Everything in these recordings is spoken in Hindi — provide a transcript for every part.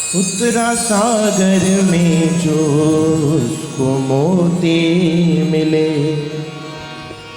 उत्तरा सागर में जो उसको मोती मिले,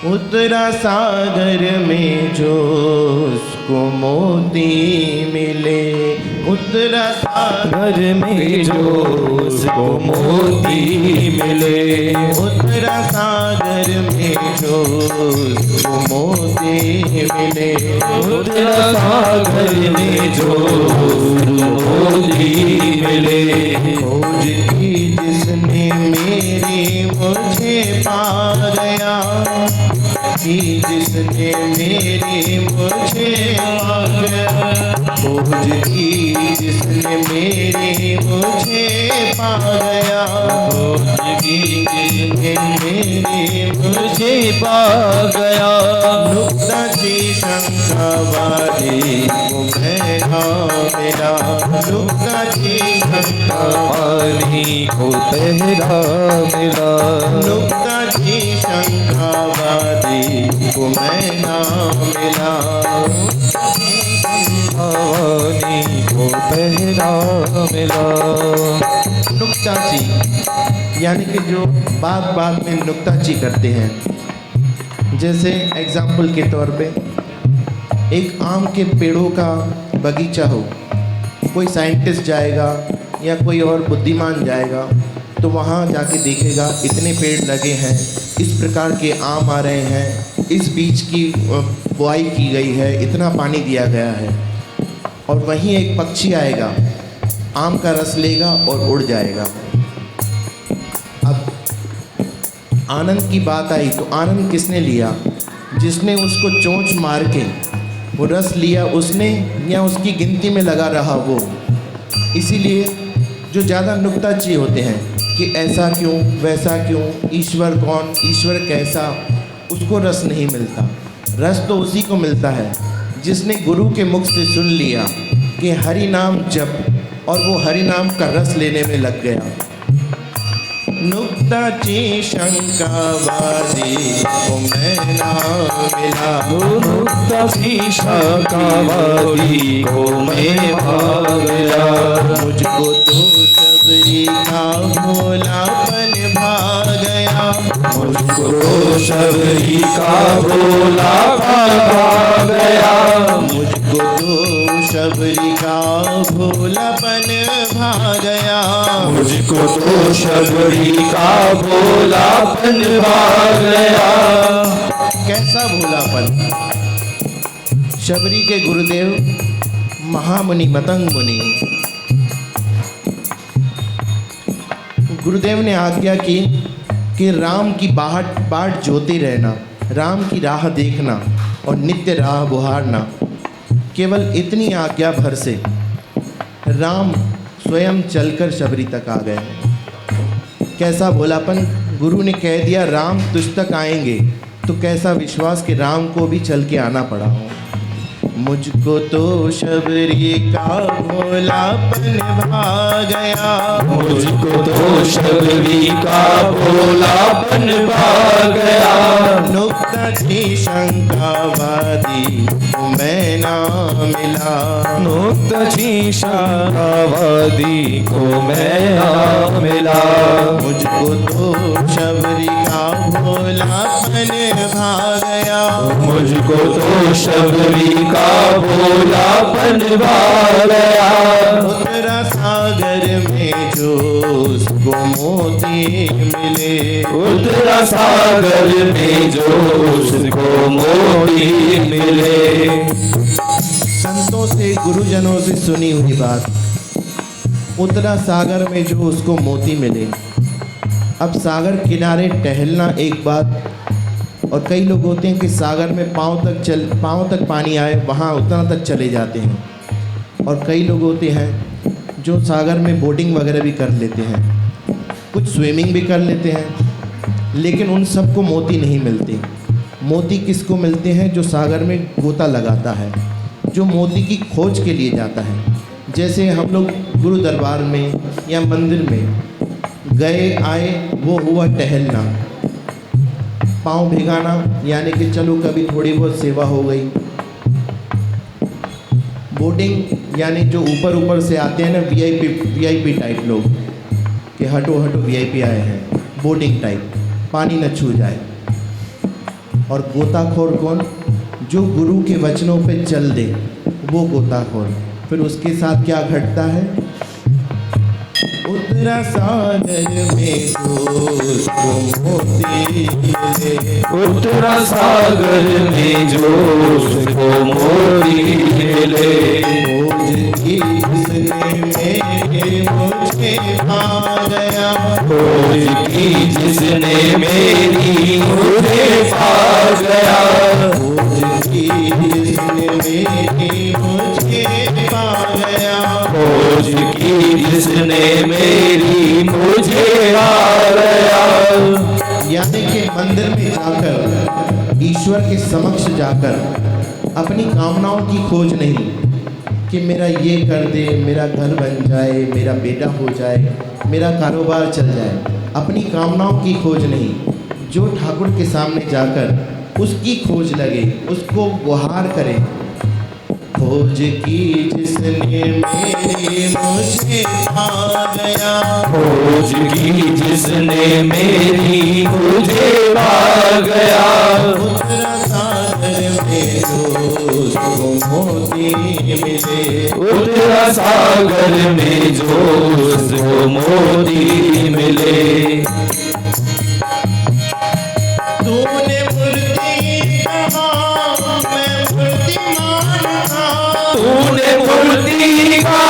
उत्तरा सागर में जो उसको मोती मिले, उत्तरा सागर में जो उसको मोती मिले, उत्तरा सागर में जो उसको मोती मिले, उत्तरा सागर में जो मोती मिले। खोज की जिसने मेरी मुझे पा गया, कि जिसने मेरी मुझे पा गया, खोज की जिसने मेरी मुझे पा गया, खोज की जिसने मेरी मुझे पा गया। नुक्ता जी शंका वाले को पहरा मेरा, नुक्ता जी शंका वाले को पहरा मेरा, नुक्ता जी शंका वाले को मैं ना मिला, वाले को पहरा मिला। नुक्ताची यानी कि जो बात बात में नुक्ताची करते हैं। जैसे एग्जाम्पल के तौर पे एक आम के पेड़ों का बगीचा हो, कोई साइंटिस्ट जाएगा या कोई और बुद्धिमान जाएगा तो वहाँ जाके देखेगा इतने पेड़ लगे हैं, इस प्रकार के आम आ रहे हैं, इस बीज की बुआई की गई है, इतना पानी दिया गया है। और वहीं एक पक्षी आएगा, आम का रस लेगा और उड़ जाएगा। अब आनंद की बात आई तो आनंद किसने लिया? जिसने उसको चोंच मार के वो रस लिया उसने, या उसकी गिनती में लगा रहा वो। इसीलिए जो ज़्यादा नुक्ताची होते हैं कि ऐसा क्यों, वैसा क्यों, ईश्वर कौन, ईश्वर कैसा, उसको रस नहीं मिलता। रस तो उसी को मिलता है जिसने गुरु के मुख से सुन लिया कि हरि नाम जप, और वो हरि नाम का रस लेने में लग गया। नुक्ताची शंका वाली को मैं ना मिला, नुक्ताची शंका वाली को मैं भा गया। मुझको तो सबरी का भोलापन भा गया, मुझको तो सबरी का भोलापन भा गया, मुझको तो सबरी का भोलापन भा गया, मुझको तो शबरी का भोलापन भा गया। कैसा भोलापन? शबरी के गुरुदेव महामुनि मतंग मुनि, गुरुदेव ने आज्ञा की कि राम की बाट जोते रहना, राम की राह देखना और नित्य राह बुहारना। केवल इतनी आज्ञा भर से राम स्वयं चलकर शबरी तक आ गए। कैसा भोलापन! गुरु ने कह दिया राम तुझ तक आएंगे, तो कैसा विश्वास कि राम को भी चल के आना पड़ा हो। मुझको तो शबरी का भोलापन भा गया, मुझको तो शबरी का भोलापन भा गया। नुक्ताची शंका वादी को मैं ना मिला, नुक्ताची शंका वादी को मैं ना मिला। मुझको तो शबरी का भोलापन भा गया, मुझको तो शबरी का भोलापन भा गया। उत्तरा सागर में जो उसको मोती मिले, उत्तरा सागर में जो उसको मोती मिले। संतों से, गुरुजनों से सुनी हुई बात, उत्तरा सागर में जो उसको मोती मिले। अब सागर किनारे टहलना एक बात, और कई लोग होते हैं कि सागर में पाँव तक पानी आए वहाँ उतना तक चले जाते हैं। और कई लोग होते हैं जो सागर में बोटिंग वगैरह भी कर लेते हैं, कुछ स्विमिंग भी कर लेते हैं, लेकिन उन सबको मोती नहीं मिलते। मोती किसको मिलते हैं? जो सागर में गोता लगाता है, जो मोती की खोज के लिए जाता है। जैसे हम लोग गुरु दरबार में या मंदिर में गए आए, वो हुआ टहलना, पाँव भिगाना, यानी कि चलो कभी थोड़ी बहुत सेवा हो गई। बोर्डिंग यानी जो ऊपर ऊपर से आते हैं ना, वीआईपी टाइप लोग, कि हटो हटो वीआईपी आए हैं, बोर्डिंग टाइप, पानी न छू जाए। और गोताखोर कौन? जो गुरु के वचनों पे चल दे, वो गोताखोर। फिर उसके साथ क्या घटता है? उतरा सागर में जो मोती मिले, उतरा सागर में जो उसको मोती मिले, खोज की जिसने मेरे मुझे पा गया, खोज की जिसने मेरी मुझे पा गया, खोज की जिसने मेरी मुझे पा गया, खोज की जिसने मेरी मुझे आ गया। यानी कि मंदिर में जाकर, ईश्वर के समक्ष जाकर अपनी कामनाओं की खोज नहीं कि मेरा ये कर दे, मेरा घर बन जाए, मेरा बेटा हो जाए, मेरा कारोबार चल जाए, अपनी कामनाओं की खोज नहीं। जो ठाकुर के सामने जाकर उसकी खोज लगे, उसको गुहार करे। खोज की जिसने मेरी मुझे पा गया, खोज की जिसने मेरी मुझे पा गया, उतरा सागर में जो उसको मोती मिले, उतरा सागर में जो उसको मोती मिले। तूने मूर्ति कहा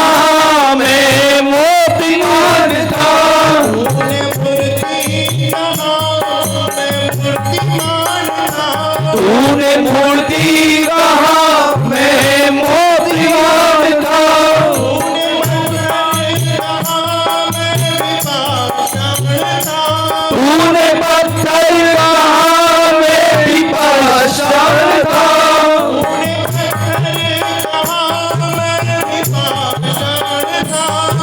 मैं मूर्तिमान था, तूने मूर्ति कहा मैं मोतीमान था, तूने मूर्ति कहा मैं मूर्तिमान था, तूने मूर्ति कहा मैं मोतीमान था, तूने पत्थर कहा मैं विपाषाण था,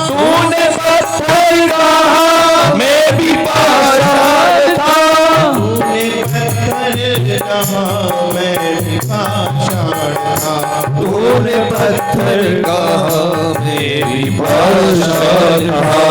तूने पत्थर कहा मैं विपाषाण था, तूने पत्थर कहा मैं विपाषाण था, तूने पत्थर कहा मैं विपाषाण था।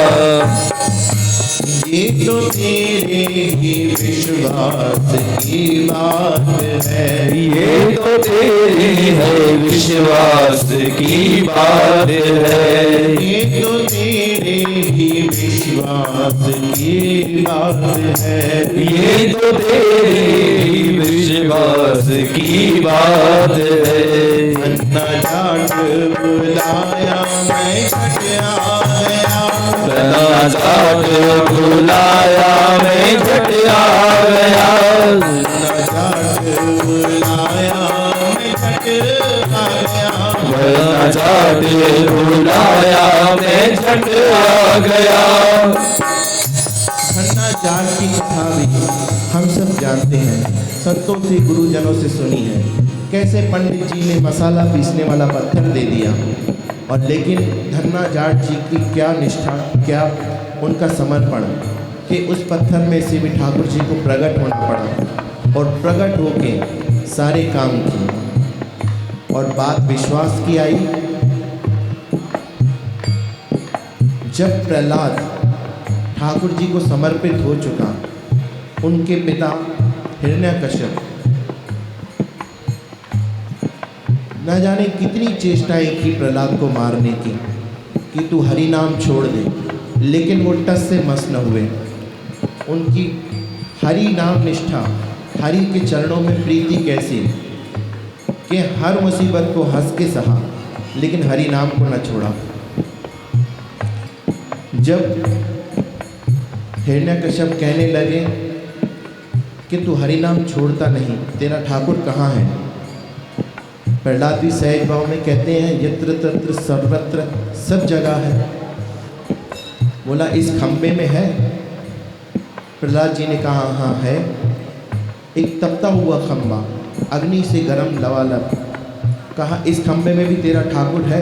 ये तो तेरे ही विश्वास की बात है, ये तो तेरे है विश्वास की बात है, ये तो तेरे ही विश्वास की बात है, ये तो तेरे ही विश्वास की बात है। अन्ना जाट बुलाया मैं छठ आ गया, अन्ना जाट बुलाया मैं झट आ गया, अन्ना जाट बुलाया मैं छठ आ गया, अन्ना जाट बुलाया मैं झट आ गया। अन्ना जाट की कथा भी हम सब जानते हैं, संतों से गुरुजनों से सुनी है, कैसे पंडित जी ने मसाला पीसने वाला पत्थर दे दिया। और लेकिन धन्ना जाट जी की क्या निष्ठा, क्या उनका समर्पण कि उस पत्थर में से भी ठाकुर जी को प्रकट होना पड़ा और प्रकट होके सारे काम किए। और बात विश्वास की आई, जब प्रहलाद ठाकुर जी को समर्पित हो चुका, उनके पिता हिरण्यकश्यप न जाने कितनी चेष्टाएं की प्रहलाद को मारने की कि तू हरि नाम छोड़ दे, लेकिन वो टस से मस न हुए। उनकी हरि नाम निष्ठा, हरि के चरणों में प्रीति कैसी कि हर मुसीबत को हंस के सहा, लेकिन हरि नाम को न छोड़ा। जब हिरण्यकश्यप कहने लगे कि तू हरि नाम छोड़ता नहीं, तेरा ठाकुर कहाँ है, प्रहलाद भी सहज भाव में कहते हैं यत्र तत्र सर्वत्र, सब जगह है। बोला इस खम्बे में है? प्रहलाद जी ने कहा हाँ है। एक तपता हुआ खम्बा, अग्नि से गर्म लवालब। कहा इस खम्बे में भी तेरा ठाकुर है?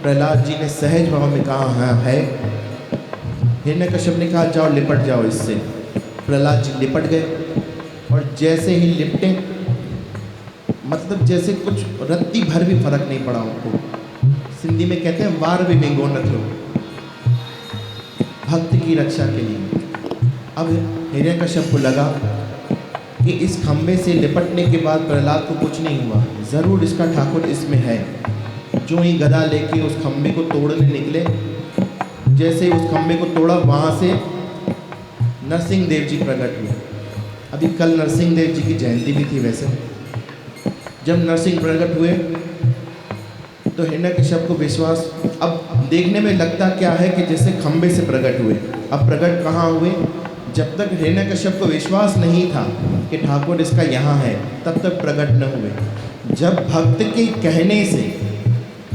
प्रहलाद जी ने सहज भाव में कहा हाँ है। हिरण्यकश्यप ने कहा जाओ लिपट जाओ इससे। प्रहलाद जी लिपट गए और जैसे ही लिपटे, मतलब जैसे कुछ रत्ती भर भी फर्क नहीं पड़ा उनको। हिंदी में कहते हैं वार विवेंगोन्नत हो, भक्त की रक्षा के लिए। अब हिरण्यकश्यप को लगा कि इस खंबे से लिपटने के बाद प्रहलाद को कुछ नहीं हुआ, ज़रूर इसका ठाकुर इसमें है। जो ही गदा लेके उस खंबे को तोड़ने निकले, जैसे उस खंबे को तोड़ा, वहाँ से नरसिंह देव जी प्रकट हुए। अभी कल नरसिंह देव जी की जयंती भी थी। वैसे जब नरसिंह प्रकट हुए तो हिरण्यकश्यप को विश्वास, अब देखने में लगता क्या है कि जैसे खंबे से प्रकट हुए। अब प्रकट कहाँ हुए? जब तक हिरण्यकश्यप को विश्वास नहीं था कि ठाकुर इसका यहाँ है, तब तक प्रकट न हुए। जब भक्त के कहने से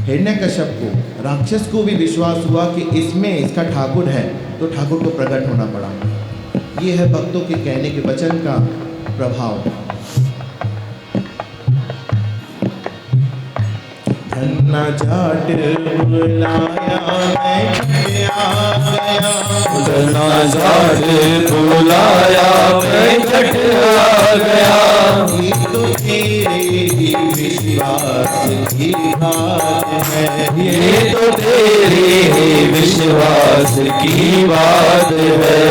हिरण्यकश्यप को, राक्षस को भी विश्वास हुआ कि इसमें इसका ठाकुर है, तो ठाकुर को प्रकट होना पड़ा। ये है भक्तों के कहने के वचन का प्रभाव। धन्ना जाट बुलाया मैं झट आ गया, धन्ना जाट बुलाया मैं झट आ गया। ये तो तेरे ही विश्वास की बात है, ये तो तेरे ही विश्वास की बात है।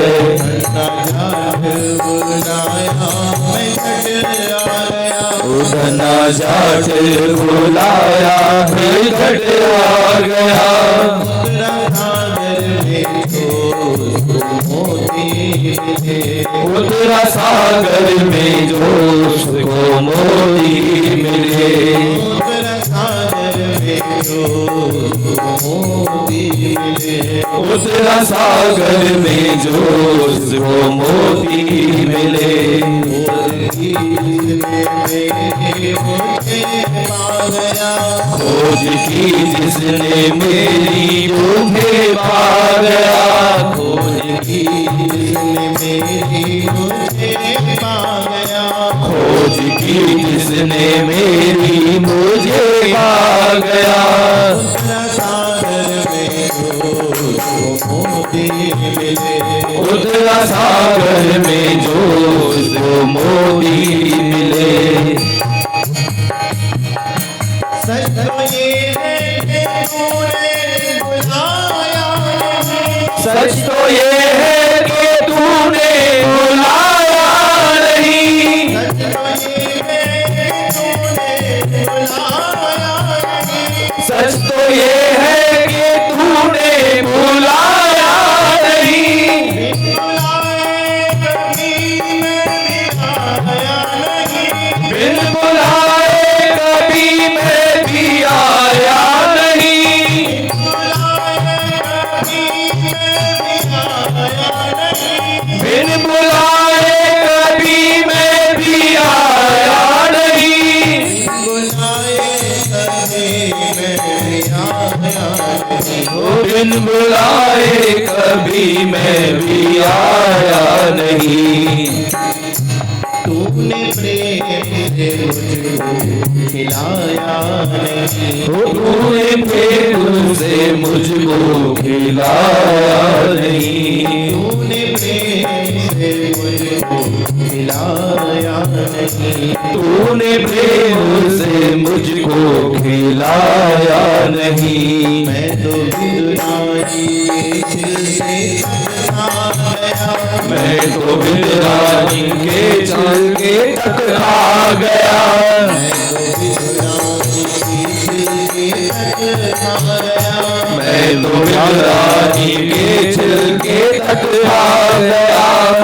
धन्ना जाट बुलाया मैं झट आ गया, धन्ना जाट बुलाया मैं झट आ गया। उतरा सागर में जो उसको मोती मिले, उतरा सागर में जो उसको मोती मिले, उतरा सागर में जो उसको मोती मिले। खोज की जिसने मेरी मुझे पा गया, खोज की जिसने मेरी मुझे पा गया, खोज की जिसने मेरी मुझे पा गया। उतरा सागर में जो मोती मिले, उतरा सागर में जो मोती मिले। सच तो ये है कि तूने बुलाया नहीं, सच तो ये है कि तूने बुलाया नहीं, सच तो ये है कि तूने बुलाया नहीं, सच तो ये है कि तूने बुलाया नहीं, बिन बुलाए कभी मैं भी आया नहीं, बिन बुलाए कभी मैं भी आया नहीं, बिन बुलाए कभी मैं भी आया नहीं, बिन बुलाए कभी मैं भी आया नहीं। तूने प्रेम से मुझको खिलाया नहीं, तूने प्रेम से मुझको खिलाया नहीं, तूने प्रेम से मुझको खिलाया नहीं, तूने प्रेम से मुझको खिलाया नहीं। मैं तो विदुरानी के छिल से आ गया, मैं तो विदुरानी के चल के तक आ गया, मैं तो विदुरानी के छिल के तक आ गया, मैं तो विदुरानी के छिल के तक आ गया।